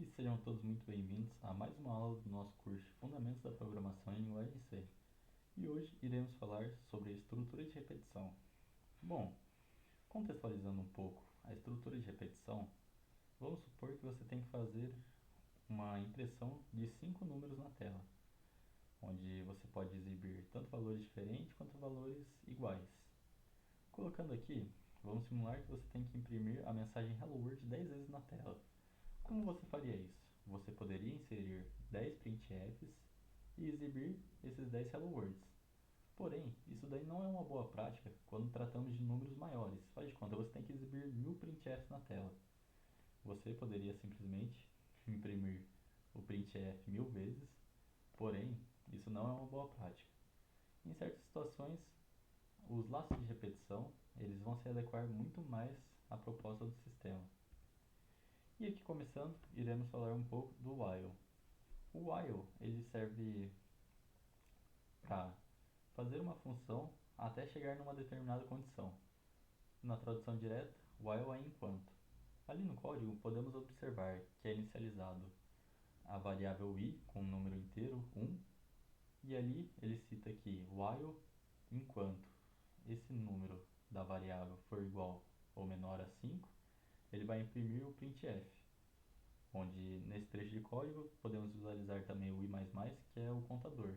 E sejam todos muito bem-vindos a mais uma aula do nosso curso de Fundamentos da Programação em Linguagem C. E hoje iremos falar sobre a estrutura de repetição. Bom, contextualizando um pouco a estrutura de repetição, vamos supor que você tem que fazer uma impressão de 5 números na tela, onde você pode exibir tanto valores diferentes quanto valores iguais. Colocando aqui, vamos simular que você tem que imprimir a mensagem Hello World 10 vezes na tela. Como você faria isso? Você poderia inserir 10 printfs e exibir esses 10 hello worlds. Porém, isso daí não é uma boa prática quando tratamos de números maiores. Faz de conta, você tem que exibir 1000 printfs na tela. Você poderia simplesmente imprimir o printf 1000 vezes, porém, isso não é uma boa prática. Em certas situações, os laços de repetição eles vão se adequar muito mais à proposta do sistema. E aqui começando, iremos falar um pouco do while. O while ele serve para fazer uma função até chegar numa determinada condição. Na tradução direta, while é enquanto. Ali no código podemos observar que é inicializado a variável i com um número inteiro 1 e ali ele cita aqui while enquanto esse número da variável for igual ou menor a 5, ele vai imprimir o printf, onde nesse trecho de código podemos visualizar também o i++, que é o contador.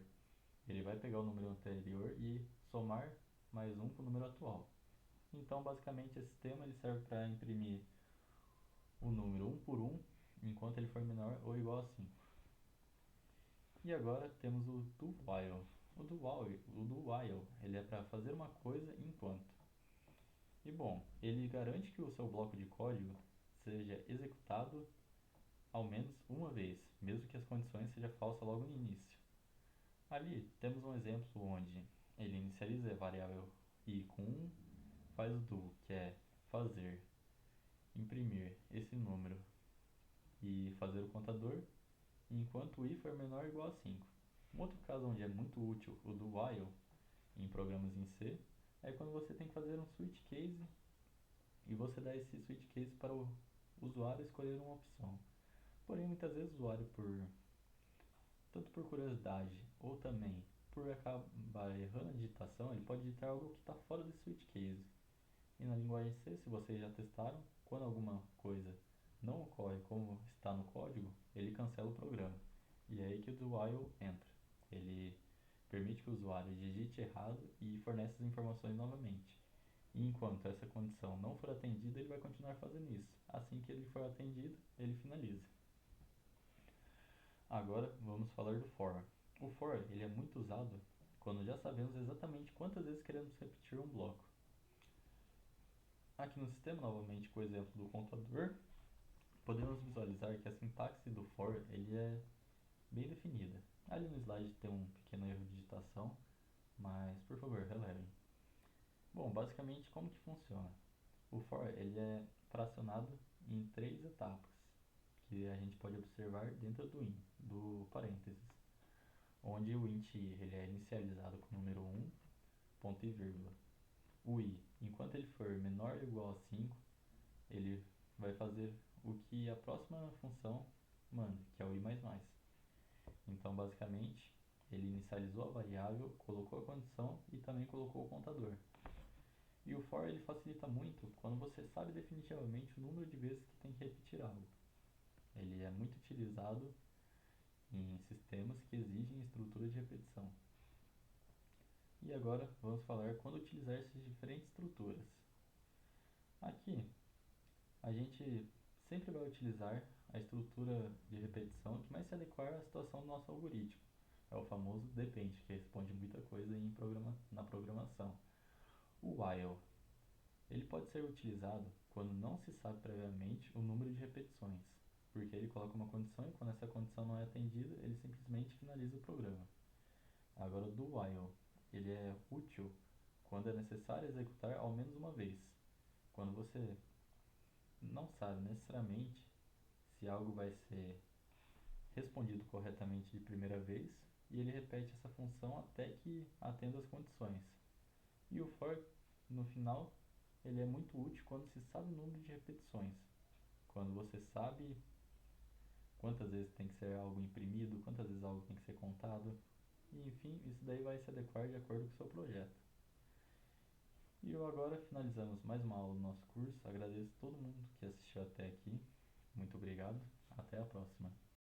Ele vai pegar o número anterior e somar mais um com o número atual. Então, basicamente, esse sistema ele serve para imprimir o número um por um, enquanto ele for menor ou igual a 5. E agora temos o do while. O do while ele é para fazer uma coisa enquanto. E bom, ele garante que o seu bloco de código seja executado ao menos uma vez, mesmo que as condições sejam falsas logo no início. Ali temos um exemplo onde ele inicializa a variável i com 1, faz o do, que é fazer, imprimir esse número e fazer o contador, enquanto o i for menor ou igual a 5. Um outro caso onde é muito útil o do while em programas em C é quando você tem que fazer um switch case e você dá esse switch case para o usuário escolher uma opção. Porém, muitas vezes o usuário, tanto por curiosidade ou também por acabar errando a digitação, ele pode digitar algo que está fora do switch case. E na linguagem C, se vocês já testaram, quando alguma coisa não ocorre como está no código, ele cancela o programa. E é aí que o do while entra. Ele permite que o usuário digite errado e fornece as informações novamente. E enquanto essa condição não for atendida, ele vai continuar fazendo isso. Assim que ele for atendido, ele finaliza. Agora vamos falar do for. O for ele é muito usado quando já sabemos exatamente quantas vezes queremos repetir um bloco. Aqui no sistema, novamente com o exemplo do contador, podemos visualizar que a sintaxe do for ele é bem definida. Ali no slide tem um pequeno erro de digitação, mas por favor, relevem. Bom, basicamente como que funciona? O for ele é fracionado em três etapas, que a gente pode observar dentro do parênteses, onde o int i ele é inicializado com o número 1, ponto e vírgula. O i, enquanto ele for menor ou igual a 5, ele vai fazer o que a próxima função manda, que é o i++. Então, basicamente, ele inicializou a variável, colocou a condição e também colocou o contador. E o for ele facilita muito quando você sabe definitivamente o número de vezes que tem que repetir algo. Ele é muito utilizado em sistemas que exigem estrutura de repetição. E agora vamos falar quando utilizar essas diferentes estruturas. Aqui a gente sempre vai utilizar a estrutura de repetição que mais se adequar à situação do nosso algoritmo. É o famoso depende, que responde muita coisa na programação. O while ele pode ser utilizado quando não se sabe previamente o número de repetições, porque ele coloca uma condição e quando essa condição não é atendida, ele simplesmente finaliza o programa. Agora, o do while ele é útil quando é necessário executar ao menos uma vez. Quando você não sabe necessariamente se algo vai ser respondido corretamente de primeira vez e ele repete essa função até que atenda as condições. E o for, no final, ele é muito útil quando se sabe o número de repetições. Quando você sabe quantas vezes tem que ser algo imprimido, quantas vezes algo tem que ser contado, e enfim, isso daí vai se adequar de acordo com o seu projeto. E eu agora finalizamos mais uma aula do nosso curso. Agradeço todo mundo que assistiu até aqui. Muito obrigado. Até a próxima.